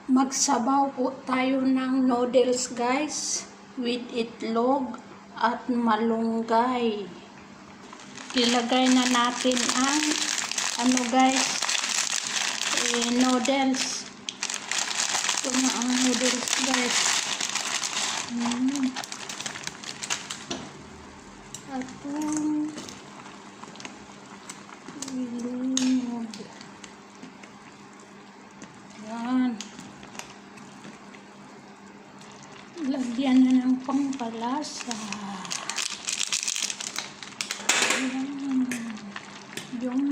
Magsabaw po tayo ng noodles guys with itlog at malunggay. Ilagay na natin ang noodles. Ito na ang noodles guys. Atong ilunod. Yan. Lagyan na ng pampalasa. Yung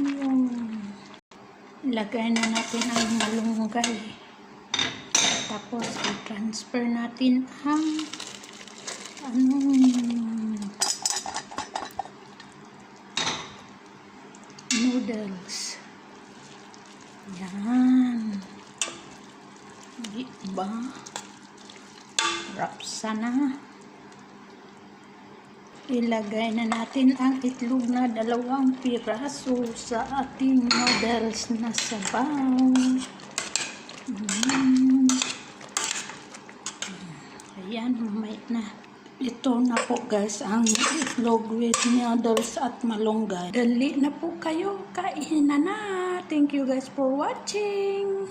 lagay na natin ang malunggay. Tapos i-transfer natin ang noodles. Yan. Di ba? Sarap sana. Ilagay na natin ang itlog na 2 piraso sa ating noodles na sabaw. Ayan, mamay na. Ito na po guys ang itlog with noodles at malunggay. Dali na po kayo, kainan na. Thank you guys for watching.